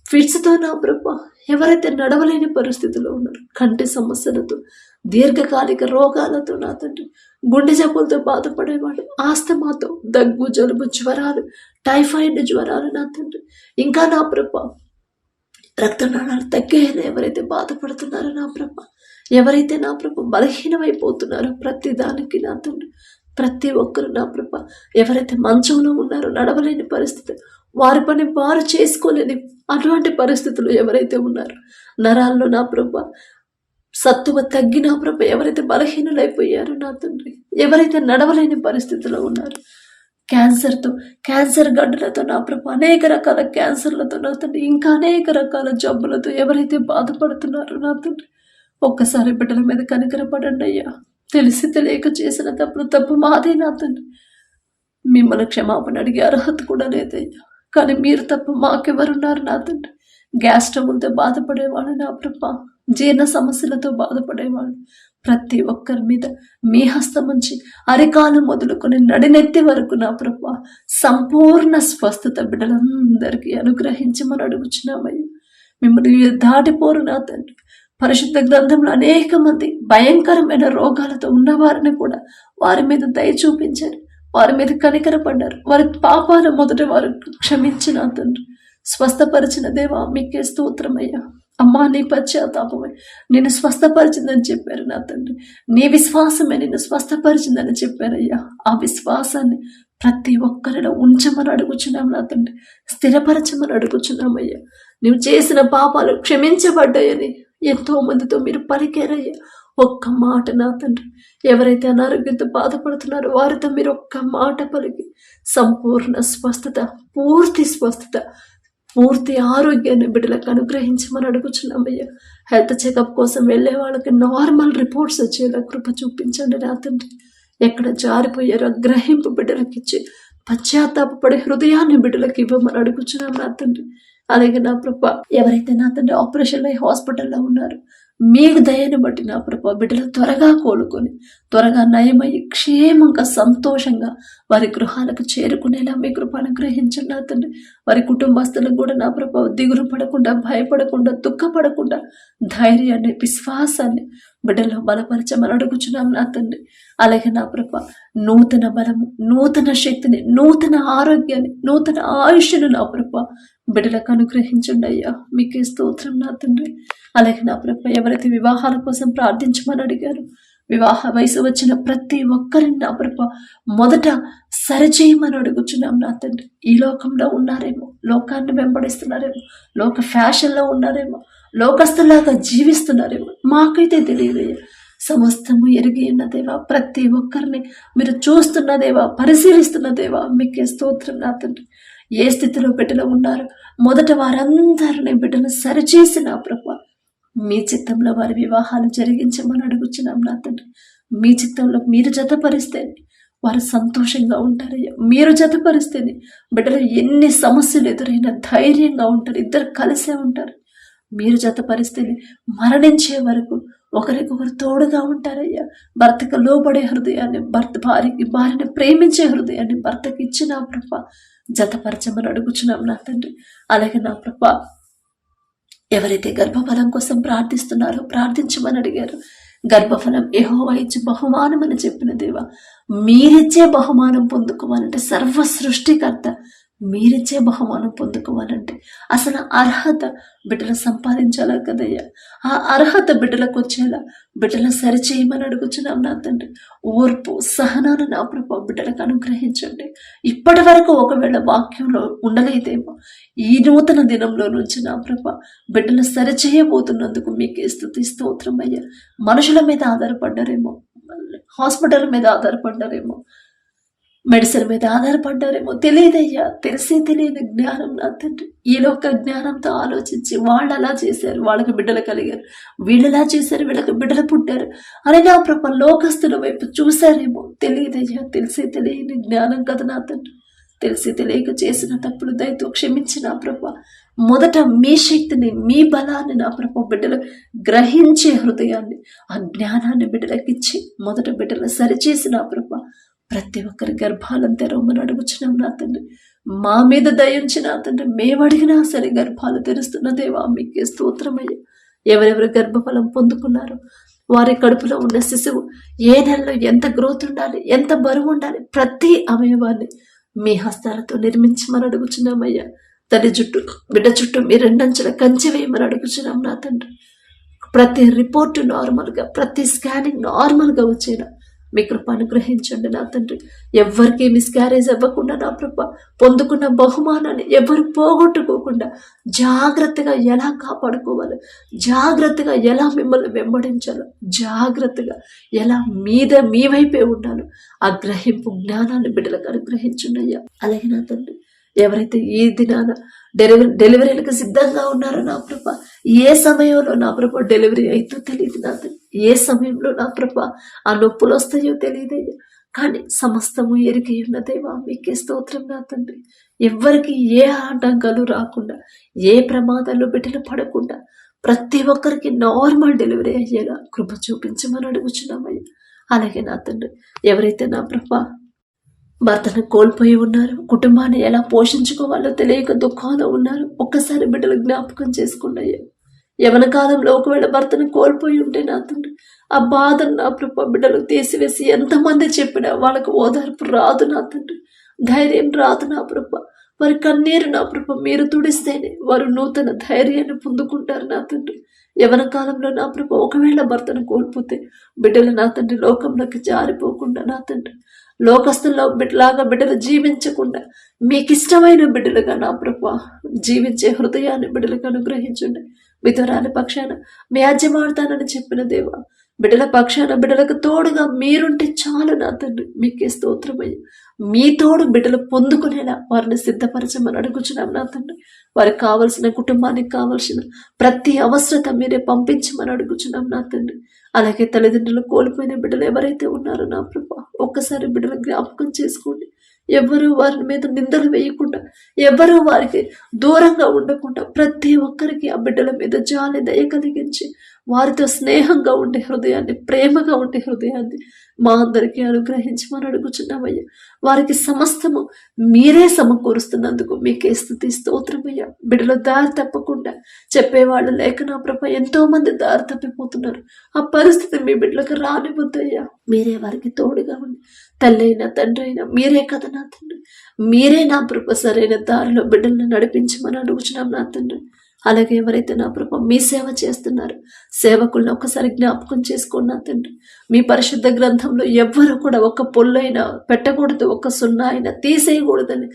ఫిట్స్తో నా ప్రభా ఎవరైతే నడవలేని పరిస్థితిలో ఉన్నారు, కంటి సమస్యలతో, దీర్ఘకాలిక రోగాలతో నా తండ్రి, గుండె జబ్బులతో బాధపడేవాడు, ఆస్తమాతో, దగ్గు, జలుబు, జ్వరాలు, టైఫాయిడ్ జ్వరాలు నా తండ్రి, ఇంకా నా ప్రభా రక్తనాళాలు తగ్గేలా ఎవరైతే బాధపడుతున్నారో నా ప్రభ, ఎవరైతే నా ప్రభ బలహీనమైపోతున్నారో ప్రతి దానికి నా తండ్రి, ప్రతి ఒక్కరు నా ప్రభ ఎవరైతే మంచంలో ఉన్నారో, నడవలేని పరిస్థితి, వారి పని వారు చేసుకోలేని అటువంటి పరిస్థితులు ఎవరైతే ఉన్నారో, నరాల్లో నా ప్రభ సత్తువ తగ్గి నా ప్రభ ఎవరైతే బలహీనులైపోయారో నా తండ్రి, ఎవరైతే నడవలేని పరిస్థితిలో ఉన్నారో, క్యాన్సర్ గడ్డలతో నా ప్రభు, అనేక రకాల క్యాన్సర్లతో నా తండ్రి, ఇంకా అనేక రకాల జబ్బులతో ఎవరైతే బాధపడుతున్నారో నా తండ్రి, ఒక్కసారి బిడ్డల మీద కనికరపడండి అయ్యా. తెలిసి తెలియక చేసిన తప్పు మాదే నా తండ్రి. మిమ్మల్ని క్షమాపణ అడిగే అర్హత కూడా లేదయ్యా, కానీ మీరు తప్ప మాకెవరున్నారు నా తండ్రి. గ్యాస్ ట్రబుల్తో బాధపడేవాళ్ళు నా ప్రభ, జీర్ణ సమస్యలతో బాధపడేవాళ్ళు, ప్రతి ఒక్కరి మీద మీ హస్తం ఉంచి అరికాలు మొదలుకొని నడినెత్తి వరకు నా ప్రభా సంపూర్ణ స్వస్థత బిడ్డలందరికీ అనుగ్రహించమని అడుగుచున్నామయ్యా. మిమ్మల్ని దాటిపోరు నా తండ్రి. పరిశుద్ధ గ్రంథంలో అనేక మంది భయంకరమైన రోగాలతో ఉన్నవారిని కూడా వారి మీద దయ చూపించారు, వారి మీద కనికరపడ్డారు, వారి పాపాల మొదట వారు క్షమించిన తండ్రి, స్వస్థపరిచిన దేవా మీకే స్తోత్రమయ్యా. అమ్మా నీ పశ్చాత్తాపమే నేను స్వస్థపరిచిందని చెప్పారు నా తండ్రి, నీ విశ్వాసమే నేను స్వస్థపరిచిందని చెప్పారయ్యా. ఆ విశ్వాసాన్ని ప్రతి ఒక్కరిలో ఉంచమని అడుగుచున్నాం నా తండ్రి, స్థిరపరచమని అడుగుచున్నామయ్యా. నువ్వు చేసిన పాపాలు క్షమించబడ్డాయని ఎంతో మందితో మీరు పలికారయ్యా. ఒక్క మాట నా తండ్రి, ఎవరైతే అనారోగ్యంతో బాధపడుతున్నారో వారితో మీరు ఒక్క మాట పలికి సంపూర్ణ స్వస్థత, పూర్తి స్వస్థత, పూర్తి ఆరోగ్యాన్ని బిడ్డలకు అనుగ్రహించమని అడుగుచున్నామయ్యా. హెల్త్ చెకప్ కోసం వెళ్ళే వాళ్ళకి నార్మల్ రిపోర్ట్స్ వచ్చేలా కృప చూపించండి నా తండ్రి. ఎక్కడ జారిపోయారో గ్రహింపు బిడ్డలకు ఇచ్చి పశ్చాత్తాపడే హృదయాన్ని బిడ్డలకు ఇవ్వమని అడుగుచున్నాం నా తండ్రి. అలాగే నా ప్రభ ఎవరైతే నా తండ్రి ఆపరేషన్లో హాస్పిటల్లో ఉన్నారో మీకు దయని బట్టి నా ప్రభా బిడ్డలు త్వరగా కోలుకొని త్వరగా నయమయ్యి క్షేమంగా సంతోషంగా వారి గృహాలకు చేరుకునేలా మీ కృప అనుగ్రహించండి నా తండ్రి. వారి కుటుంబస్తులకు కూడా నా ప్రభా దిగులు పడకుండా, భయపడకుండా, దుఃఖపడకుండా ధైర్యాన్ని, విశ్వాసాన్ని బిడ్డలో బలపరచమని అడుగుచున్నాం నా తండ్రి. అలాగే నా ప్రభా నూతన బలము, నూతన శక్తిని, నూతన ఆరోగ్యాన్ని, నూతన ఆయుష్ను నా ప్రభా బిడ్డలకు అనుగ్రహించండి అయ్యా. మీకే స్తోత్రం నా తండ్రి. అలాగే నా ప్రభా ఎవరైతే వివాహాల కోసం ప్రార్థించమని అడిగారు, వివాహ వయసు వచ్చిన ప్రతి ఒక్కరిని నా ప్రభా మొదట సరిచేయమని అడుగుచున్నాం నా తండ్రి. ఈ లోకంలో ఉన్నారేమో, లోకాన్ని వెంబడిస్తున్నారేమో, లోక ఫ్యాషన్లో ఉన్నారేమో, లోకస్తులాగా జీవిస్తున్నారేమో, మాకైతే తెలియదయ్యా. సమస్తము ఎరిగి ఉన్న దేవా, ప్రతి ఒక్కరిని మీరు చూస్తున్న దేవా, పరిశీలిస్తున్న దేవా, మీకే స్తోత్రం నా తండ్రి. ఏ స్థితిలో బిడ్డలు ఉన్నారు మొదట వారందరినీ బిడ్డలు సరిచేసి నా ప్రభా మీ చిత్తంలో వారి వివాహాలు జరిగించమని అడుగుచున్నాం నా తండ్రి. మీ చిత్తంలో మీరు జతపరిస్తేనే వారు సంతోషంగా ఉంటారయ్యా. మీరు జతపరిస్తేనే బిడ్డలు ఎన్ని సమస్యలు ఎదురైనా ధైర్యంగా ఉంటారు, ఇద్దరు కలిసే ఉంటారు. మీరు జతపరిస్తేనే మరణించే వరకు ఒకరికొకరు తోడుగా ఉంటారయ్యా. భర్తకు లోబడే హృదయాన్ని, భార్యని ప్రేమించే హృదయాన్ని భర్తకి ఇచ్చిన ప్రభా జతపరచమని అడుగుచున్నాం నా తండ్రి. అలాగే నా ప్రభా ఎవరైతే గర్భఫలం కోసం ప్రార్థిస్తున్నారో ప్రార్థించమని అడిగారు, గర్భఫలం యెహోవా ఇచ్చే బహుమానం అని చెప్పిన దేవా, మీరిచ్చే బహుమానం పొందుకోవాలంటే సర్వ సృష్టికర్త మీరిచ్చే బహుమానం పొందుకోవాలంటే అసలు అర్హత బిడ్డలు సంపాదించాలా కదయ్యా. ఆ అర్హత బిడ్డలకు వచ్చేలా బిడ్డలు సరిచేయమని అడుగుచున్నాం నా తండ్రి. ఓర్పు, సహనాన్ని నా ప్రభా బిడ్డలకు అనుగ్రహించండి. ఇప్పటి వరకు ఒకవేళ వాక్యంలో ఉండలేదేమో, ఈ నూతన దినంలో నుంచి నా ప్రభా బిడ్డలు సరిచేయబోతున్నందుకు మీకే స్తుతి స్తోత్రం అయ్యా. మనుషుల మీద ఆధారపడ్డారేమో, హాస్పిటల్ మీద ఆధారపడ్డారేమో, మెడిసిన్ మీద ఆధారపడ్డారేమో, తెలియదయ్యా. తెలియని జ్ఞానం నా తండ్రి. ఈ లోక జ్ఞానంతో ఆలోచించి వాళ్ళు అలా చేశారు, వాళ్ళకి బిడ్డలు కలిగారు, వీళ్ళు ఎలా చేశారు, వీళ్ళకి బిడ్డలు పుట్టారు అని నా ప్రభ లోకస్తుల వైపు చూశారేమో, తెలియదయ్యా. తెలియని జ్ఞానం కదా నా తండ్రి. తెలియక చేసిన తప్పులు దయతో క్షమించిన ప్రభ మొదట మీ శక్తిని, మీ బలాన్ని నా ప్రభ బిడ్డలు గ్రహించే హృదయాన్ని, ఆ జ్ఞానాన్ని బిడ్డలకు ఇచ్చి మొదట బిడ్డలు సరిచేసిన ప్రభ ప్రతి ఒక్కరి గర్భాలను తెరవమని అడుగుచున్నాం నా తండ్రి. మా మీద దయించి నా తండ్రి మేము అడిగినా సరే గర్భాలు తెరుస్తున్న దేవా మీకే స్తోత్రమయ్యా. ఎవరెవరు గర్భఫలం పొందుకున్నారో వారి కడుపులో ఉన్న శిశువు ఏ నెలలో ఎంత గ్రోత్ ఉండాలి, ఎంత బరువు ఉండాలి, ప్రతి అవయవాన్ని మీ హస్తాలతో నిర్మించమని అడుగుచున్నామయ్యా. తల్లి చుట్టూ బిడ్డ చుట్టూ మీ రెండంచెల కంచె వేయమని అడుగుచున్నాం నా తండ్రి. ప్రతి రిపోర్టు నార్మల్గా, ప్రతి స్కానింగ్ నార్మల్గా వచ్చేలా మీ కృప అనుగ్రహించండి నా తండ్రి. ఎవ్వరికి మిస్క్యారేజ్ అవ్వకుండా నా కృప, పొందుకున్న బహుమానాన్ని ఎవరు పోగొట్టుకోకుండా జాగ్రత్తగా ఎలా కాపాడుకోవాలో, జాగ్రత్తగా ఎలా మిమ్మల్ని వెంబడించాలో, జాగ్రత్తగా ఎలా మీ వైపే ఉండాలో ఆ గ్రహింపు జ్ఞానాన్ని బిడ్డలకు అనుగ్రహించండి అయ్యా. అలాగే నా తండ్రి, ఎవరైతే ఈ దినాన డెలివరీలకు సిద్ధంగా ఉన్నారో నా ప్రభ, ఏ సమయంలో నా ప్రభ డెలివరీ అయితే తెలియదు నా తండ్రి, ఏ సమయంలో నా ప్రభ ఆ నొప్పులు వస్తాయో తెలియదయ్యా. కానీ సమస్తము ఎరిగి ఉన్న దేవా మీకే స్తోత్రం నా తండ్రి. ఎవ్వరికి ఏ ఆటంకాలు రాకుండా, ఏ ప్రమాదాల్లో బిడ్డలు పడకుండా ప్రతి ఒక్కరికి నార్మల్ డెలివరీ అయ్యేలా కృప చూపించమని అడుగుచున్నామయ్యా. అలాగే నా తండ్రి, ఎవరైతే నా ప్రభ భర్తను కోల్పోయి ఉన్నారు, కుటుంబాన్ని ఎలా పోషించుకోవాలో తెలియక దుఃఖంలో ఉన్నారు, ఒక్కసారి బిడ్డలు జ్ఞాపకం చేసుకున్నాయ్యా. యవన కాలంలో ఒకవేళ భర్తను కోల్పోయి ఉంటే నా తండ్రి ఆ బాధను నా ప్రభ బిడ్డలు తీసివేసి ఎంతమంది చెప్పినా వాళ్ళకు ఓదార్పు రాదు నా తండ్రి, ధైర్యం రాదు నా ప్రభ. వారి కన్నీరు నా ప్రభ మీరు తుడిస్తేనే వారు నూతన ధైర్యాన్ని పొందుకుంటారు నా తండ్రి. యవన కాలంలో నా ప్రభ ఒకవేళ భర్తను కోల్పోతే బిడ్డలు నా తండ్రి లోకంలోకి జారిపోకుండా నా తండ్రి, లోకస్తుల్లో బిడ్డలాగా బిడ్డలు జీవించకుండా మీకు ఇష్టమైన బిడ్డలుగా నా ప్రభా జీవించే హృదయాన్ని బిడ్డలకు అనుగ్రహించండి. విధురాలి పక్షాన మీ యాజ్యమాడతానని చెప్పిన దేవా, బిడ్డల పక్షాన బిడ్డలకు తోడుగా మీరుంటే చాలు నా తండ్రి. మీకే స్తోత్రమయ్యా. మీ తోడు బిడ్డలు పొందుకునేలా వారిని సిద్ధపరచమని అడుగుచున్నాం నా తండ్రి. వారికి కావలసిన, కుటుంబానికి కావలసిన ప్రతి అవసరత మీరే పంపించమని అడుగుచున్నాం నా తండ్రి. అలాగే తల్లిదండ్రులు కోల్పోయిన బిడ్డలు ఎవరైతే ఉన్నారో నా ప్రభా, ఒక్కసారి బిడ్డల జ్ఞాపకం చేసుకోండి. ఎవరు వారి మీద నిందలు వేయకుండా, ఎవరు వారికి దూరంగా ఉండకుండా ప్రతి ఒక్కరికి ఆ బిడ్డల మీద జాలి దయ కలిగించి వారితో స్నేహంగా ఉండే హృదయాన్ని, ప్రేమగా ఉండే హృదయాన్ని మా అందరికీ అనుగ్రహించమని అడుగుచున్నామయ్యా. వారికి సమస్తము మీరే సమకూరుస్తున్నందుకు మీకే స్తుతి స్తోత్రమయ్యా. బిడ్డలు దారి తప్పకుండా చెప్పేవాళ్ళు లేక నా ప్రభ ఎంతో మంది దారి తప్పిపోతున్నారు. ఆ పరిస్థితి మీ బిడ్డలకు రానివద్దయ్యా. మీరే వారికి తోడుగా ఉండి, తల్లి అయినా తండ్రి అయినా మీరే కదా నా తండ్రి. మీరే నా ప్రభ సరైన దారిలో బిడ్డలను నడిపించమని అడుగుచున్నాం నా తండ్రి. అలాగే ఎవరైతే నా ప్రభ మీ సేవ చేస్తున్నారు, సేవకులను ఒకసారి జ్ఞాపకం చేసుకోండి నా తండ్రి. మీ పరిశుద్ధ గ్రంథంలో ఎవ్వరు కూడా ఒక పొల్లైనా పెట్టకూడదు, ఒక సున్నా అయినా తీసేయకూడదని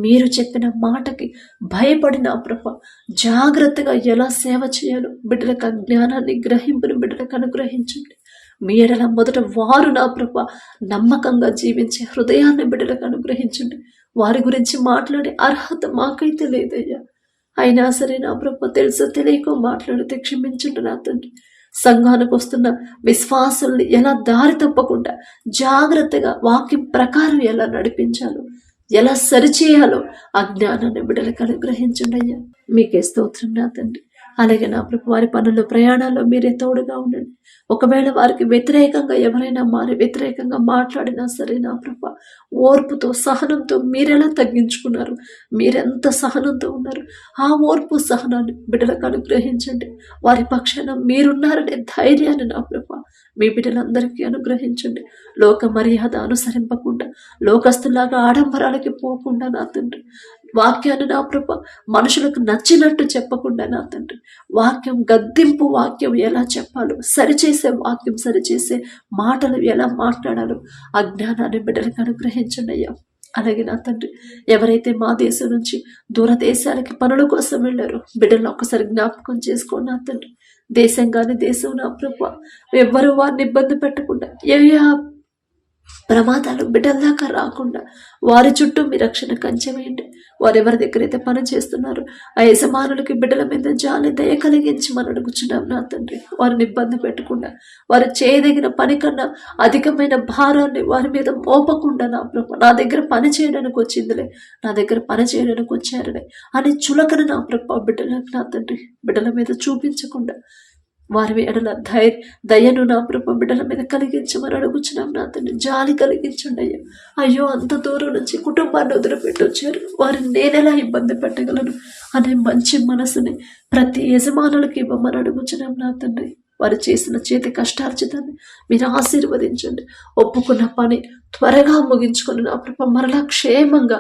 మీరు చెప్పిన మాటకి భయపడి నా ప్రభ జాగ్రత్తగా ఎలా సేవ చేయాలో బిడ్డలకు జ్ఞానాన్ని, గ్రహింపుని బిడ్డలకు అనుగ్రహించండి. మీ ఎడల మొదట వారు నా ప్రభ నమ్మకంగా జీవించే హృదయాన్ని బిడ్డలకు అనుగ్రహించండి. వారి గురించి మాట్లాడే అర్హత మాకైతే లేదయ్యా. అయినా సరే నా ప్రభ తెలుసో తెలియకో మాట్లాడితే క్షమించండి నా తండ్రి. సంఘానికి వస్తున్న విశ్వాసుల్ని ఎలా దారి తప్పకుండా జాగ్రత్తగా వాక్యం ప్రకారం ఎలా నడిపించాలో, ఎలా సరిచేయాలో ఆ జ్ఞానాన్ని బిడ్డలకు అనుగ్రహించండి అయ్యా. మీకే స్తోత్రం నా తండ్రి. అలాగే నా ప్రభు వారి పనుల్లో, ప్రయాణాల్లో మీరే తోడుగా ఉండండి. ఒకవేళ వారికి వ్యతిరేకంగా ఎవరైనా వ్యతిరేకంగా మాట్లాడినా సరే నా ప్రభు ఓర్పుతో, సహనంతో మీరెలా తగ్గించుకున్నారు, మీరెంత సహనంతో ఉన్నారు, ఆ ఓర్పు సహనాన్ని బిడ్డలకు అనుగ్రహించండి. వారి పక్షాన మీరున్నారనే ధైర్యాన్ని నా ప్రభు మీ బిడ్డలందరికీ అనుగ్రహించండి. లోక మర్యాద అనుసరింపకుండా, లోకస్తులాగా ఆడంబరాలకి పోకుండా నా తండ్రి, వాక్యాన్ని నా ప్రభ మనుషులకు నచ్చినట్టు చెప్పకుండా నా తండ్రి, వాక్యం గద్దింపు వాక్యం ఎలా చెప్పాలో, సరిచేసే వాక్యం, సరిచేసే మాటలు ఎలా మాట్లాడాలో ఆ జ్ఞానాన్ని బిడ్డలకు అనుగ్రహించండి అయ్యా. అలాగే నా తండ్రి, ఎవరైతే మా దేశం నుంచి దూర దేశాలకి పనుల కోసం వెళ్ళారో బిడ్డలను ఒక్కసారి జ్ఞాపకం చేసుకోండి నా తండ్రి. దేశం కానీ దేశం నా ప్రభ ఎవ్వరూ వారిని ఇబ్బంది పెట్టకుండా, ఏ ప్రమాదాలు బిడ్డల దాకా రాకుండా వారి చుట్టూ మీ రక్షణ కంచె వేయండి. వారు ఎవరి దగ్గర అయితే పని చేస్తున్నారు ఆ యజమానులకి బిడ్డల మీద జాలి దయ కలిగించి మనం అడుగుచున్నాం నా తండ్రి. వారిని ఇబ్బంది పెట్టకుండా, వారు చేయదగిన పని కన్నా అధికమైన భారాన్ని వారి మీద మోపకుండా నా ప్రభు, నా దగ్గర పని చేయడానికి వచ్చిందిలే, నా దగ్గర పని చేయడానికి వచ్చారులే అని చులకన నా ప్రభు బిడ్డలకు నా తండ్రి బిడ్డల మీద చూపించకుండా వారి ఎడల దయను నా ప్రభ బిడ్డల మీద కలిగించమని అడుగుచున్నాం నా తండ్రి. జాలి కలిగించండి అయ్యా. అయ్యో అంత దూరం నుంచి కుటుంబాన్ని వదిలిపెట్టి వచ్చారు, వారిని నేనెలా ఇబ్బంది పెట్టగలను అనే మంచి మనసుని ప్రతి యజమానులకి ఇవ్వమని అడుగుచున్నాం నా తండ్రి. వారు చేసిన చేతి కష్టార్జితాన్ని మీరు ఆశీర్వదించండి. ఒప్పుకున్న పని త్వరగా ముగించుకొని నా ప్రభ మరలా క్షేమంగా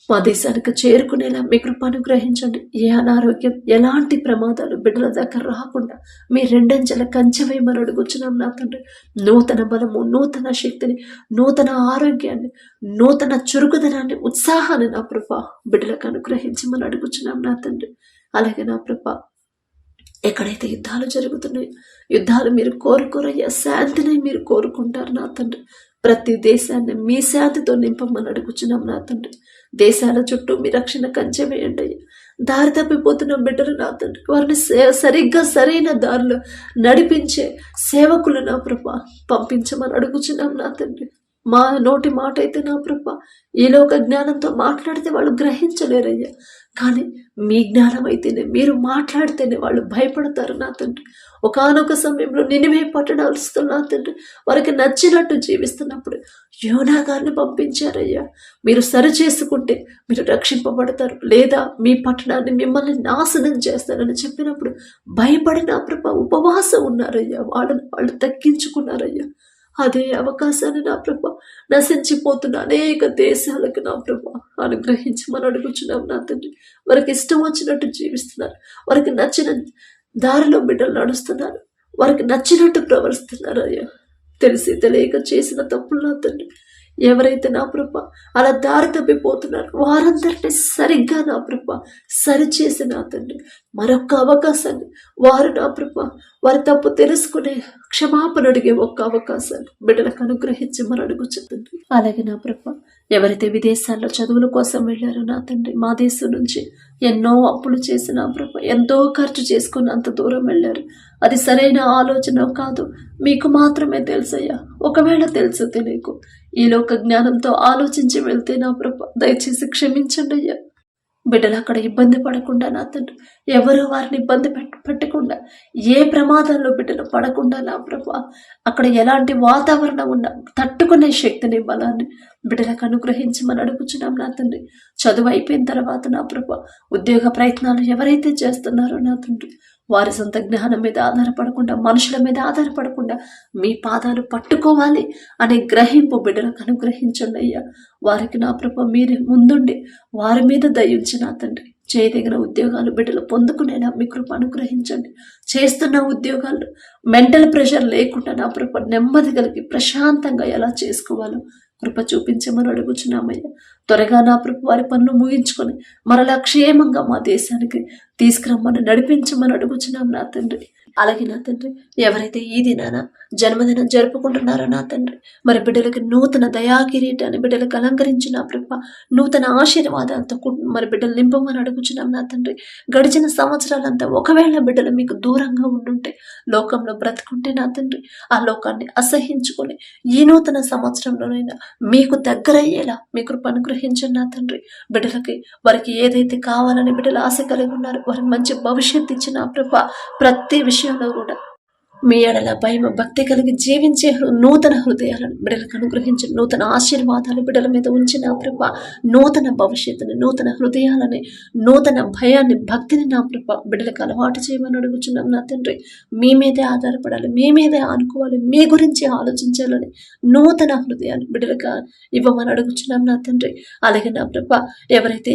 మా దేశానికి చేరుకునేలా మీ కృప అనుగ్రహించండి. ఏ అనారోగ్యం ఎలాంటి ప్రమాదాలు బిడ్డల దగ్గర రాకుండా మీ రెండంచెల కంచె వేయమని అడుగుచున్నాం నా తండ్రి. నూతన బలము, నూతన శక్తిని, నూతన ఆరోగ్యాన్ని, నూతన చురుకుదనాన్ని, ఉత్సాహాన్ని నా ప్రభ బిడ్డలకు అనుగ్రహించమని అడుగుచున్నాం నా తండ్రి. అలాగే నా ప్రభ ఎక్కడైతే యుద్ధాలు జరుగుతున్నాయో యుద్ధాలు మీరు కోరుకోరయ్యా, శాంతిని మీరు కోరుకుంటారు నా తండ్రి. ప్రతి దేశాన్ని మీ శాంతితో నింపమని అడుగుచున్నాం నా తండ్రి. దేశాల చుట్టూ మీ రక్షణ కంచె వేయండి అయ్యా. దారి తప్పిపోతున్న బిడ్డలు నా తండ్రి, వారిని సరిగ్గా సరైన దారిలో నడిపించే సేవకులు నా ప్రభ పంపించమని అడుగుచున్నాం నా తండ్రి. మా నోటి మాట అయితే నా ప్రభ ఈ లోక జ్ఞానంతో మాట్లాడితే వాళ్ళు గ్రహించలేరయ్యా, కానీ మీ జ్ఞానం అయితేనే, మీరు మాట్లాడితేనే వాళ్ళు భయపడతారు నా తండ్రి. ఒకానొక సమయంలో నినివే పట్టణాలు నా తండ్రి వారికి నచ్చినట్టు జీవిస్తున్నప్పుడు యోనా గారిని పంపించారయ్యా. మీరు సరి చేసుకుంటే మీరు రక్షింపబడతారు, లేదా మీ పట్టణాన్ని మిమ్మల్ని నాశనం చేస్తారని చెప్పినప్పుడు భయపడి నా ప్రభ ఉపవాసం ఉన్నారయ్యా. వాళ్ళు తగ్గించుకున్నారయ్యా. అదే అవకాశాన్ని నా ప్రభ నశించిపోతున్న అనేక దేశాలకు నా ప్రభ అనుగ్రహించమని అడుగుచున్నాం నా తండ్రి. వారికి ఇష్టం వచ్చినట్టు జీవిస్తున్నారు, వారికి నచ్చిన దారిలో బిడ్డలు నడుస్తున్నారు, వారికి నచ్చినట్టు ప్రవర్తిస్తున్నారు అయ్యా. తెలిసి తెలియక చేసిన తప్పులు నా తండ్రి ఎవరైతే నా ప్రభ అలా దారి తప్పిపోతున్నారు వారందరినీ సరిగ్గా నా ప్రభ సరిచేసి నా తండ్రి మరొక్క అవకాశాన్ని వారు నా ప్రభ వారి తప్పు తెలుసుకునే క్షమాపణ అడిగే ఒక్క అవకాశాన్ని బిడ్డలకు అనుగ్రహించమని అడుగుచుంది. అలాగే నా ప్రభ ఎవరైతే విదేశాల్లో చదువుల కోసం వెళ్ళారో నా తండ్రి, మా దేశం నుంచి ఎన్నో అప్పులు చేసి నా ప్రభ ఎంతో ఖర్చు చేసుకుని అంత దూరం వెళ్ళారు. అది సరైన ఆలోచన కాదు, మీకు మాత్రమే తెలుసయ్యా. ఒకవేళ తెలుసు తెలియకు ఈ లోక జ్ఞానంతో ఆలోచించి వెళ్తే నా ప్రభ దయచేసి క్షమించండి అయ్యా. బిడ్డలు అక్కడ ఇబ్బంది పడకుండా నా తండ్రి, ఎవరు వారిని ఇబ్బంది పెట్టకుండా, ఏ ప్రమాదంలో బిడ్డలు పడకుండా నా ప్రభ అక్కడ ఎలాంటి వాతావరణం ఉన్నా తట్టుకునే శక్తిని, బలాన్ని బిడ్డలకు అనుగ్రహించమని అడుగుచున్నాం నా తండ్రి. చదువు అయిపోయిన తర్వాత నా ప్రభ ఉద్యోగ ప్రయత్నాలు ఎవరైతే చేస్తున్నారో నా తండ్రి వారి సొంత జ్ఞానం మీద ఆధారపడకుండా, మనుషుల మీద ఆధారపడకుండా మీ పాదాలు పట్టుకోవాలి అనే గ్రహింపు బిడ్డలకు అనుగ్రహించండి అయ్యా. వారికి నా ప్రభ మీరే ముందుండి వారి మీద దయించి నా తండ్రి చేయదగిన ఉద్యోగాలు బిడ్డలు పొందుకునేలా మీ కృప అనుగ్రహించండి. చేస్తున్న ఉద్యోగాలు మెంటల్ ప్రెషర్ లేకుండా నా ప్రభ నెమ్మది కలిగి ప్రశాంతంగా ఎలా చేసుకోవాలో కృప చూపించమని అడుగుచున్నామయ్యా. త్వరగా నా ప్రభు వారి పనులు ముగించుకొని మరలా క్షేమంగా మా దేశానికి తీసుకురమ్మని నడిపించమని అడుగుచున్నాం నా తండ్రి. అలాగే నా తండ్రి ఎవరైతే ఈ దినాన జన్మదినం జరుపుకుంటున్నారో నా తండ్రి మరి బిడ్డలకి నూతన దయా కిరీటాన్ని బిడ్డలకు అలంకరించిన ప్రభ నూతన ఆశీర్వాదాలతో మరి బిడ్డలు నింపమని అడుగుచున్నాం నా తండ్రి. గడిచిన సంవత్సరాలంతా ఒకవేళ బిడ్డలు మీకు దూరంగా ఉండుంటే, లోకంలో బ్రతుకుంటే నా తండ్రి ఆ లోకాన్ని అసహించుకొని ఈ నూతన సంవత్సరంలోనైనా మీకు దగ్గరయ్యేలా మీ కృప అనుగ్రహించండి నా తండ్రి. బిడ్డలకి వారికి ఏదైతే కావాలని బిడ్డలు ఆశ కలిగి ఉన్నారు, వారికి మంచి భవిష్యత్తు ఇచ్చిన ప్రభ ప్రతి విషయంలో కూడా మీ ఎడల భయం భక్తి కలిగి జీవించే నూతన హృదయాలను బిడ్డలకు అనుగ్రహించి నూతన ఆశీర్వాదాలు బిడ్డల మీద ఉంచిన ప్రభ నూతన భవిష్యత్తుని, నూతన హృదయాలని, నూతన భయాన్ని, భక్తిని నా ప్రభ బిడ్డలకు అలవాటు చేయమని అడుగుచున్నాం నా తండ్రి. మీ మీదే ఆధారపడాలి, మీ మీదే ఆనుకోవాలి, మీ గురించి ఆలోచించాలని నూతన హృదయాన్ని బిడ్డలకు ఇవ్వమని అడుగుచున్నాం నా తండ్రి. అలాగే నా ప్రభ ఎవరైతే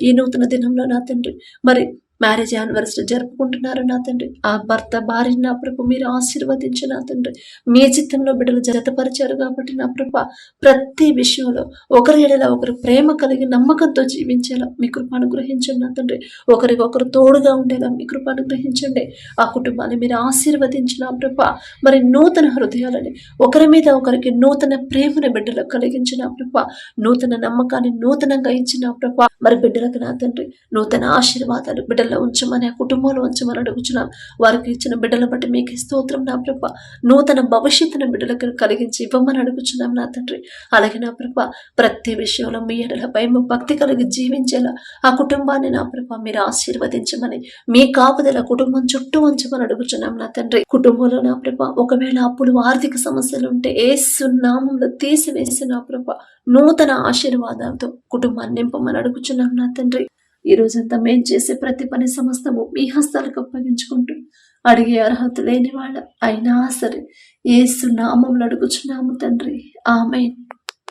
ఈ నూతన దినంలో నా తండ్రి మరి మ్యారేజ్ యానివర్సరీ జరుపుకుంటున్నారు నా తండ్రి, ఆ భర్త భార్యని నా ప్రభు మీరు ఆశీర్వదించు నా తండ్రి. మీ చిత్తంలో బిడ్డలు జతపరిచారు కాబట్టి నా ప్రభ ప్రతి విషయంలో ఒకరి ఎడల ఒకరు ప్రేమ కలిగి నమ్మకంతో జీవించేలా మీ కృప అనుగ్రహించండి నా తండ్రి. ఒకరికొకరు తోడుగా ఉండేలా మీ కృప అనుగ్రహించండి. ఆ కుటుంబాన్ని మీరు ఆశీర్వదించిన ప్రభ మరి నూతన హృదయాలని, ఒకరి మీద ఒకరికి నూతన ప్రేమను బిడ్డలకు కలిగించిన ప్రభ, నూతన నమ్మకాన్ని నూతనంగా ఇచ్చిన ప్రభ మరి బిడ్డలకు నా తండ్రి నూతన ఆశీర్వాదాలు బిడ్డల బిడ్డలలో ఉంచమని, ఆ కుటుంబంలో ఉంచమని అడుగుచున్నాం. వారికి ఇచ్చిన బిడ్డలను బట్టి మీకు స్తోత్రం నా ప్రభ. నూతన భవిష్యత్తును బిడ్డలకు కలిగించి ఇవ్వమని అడుగుచున్నాం నా తండ్రి. అలాగే నా ప్రభ, ప్రతి విషయంలో మీ ఎడల భయం భక్తి కలిగి జీవించేలా ఆ కుటుంబాన్ని నా ప్రభ మీరు ఆశీర్వదించమని, మీ కాపుదల కుటుంబం చుట్టూ ఉంచమని అడుగుచున్నాం నా తండ్రి. కుటుంబంలో నా ప్రభ ఒకవేళ అప్పులు ఆర్థిక సమస్యలు ఉంటే యేసు నామములో తీసివేసి నా ప్రభ నూతన ఆశీర్వాదాలతో కుటుంబాన్ని నింపమని అడుగుచున్నాం నా తండ్రి. ఈ రోజంతా మేం చేసే ప్రతి పని సమస్తము మీ హస్తాలకు అప్పగించుకుంటూ, అడిగే అర్హత లేని వాళ్ళ అయినా సరే యేసు నామములో అడుగుచున్నాము తండ్రి. ఆమేన్.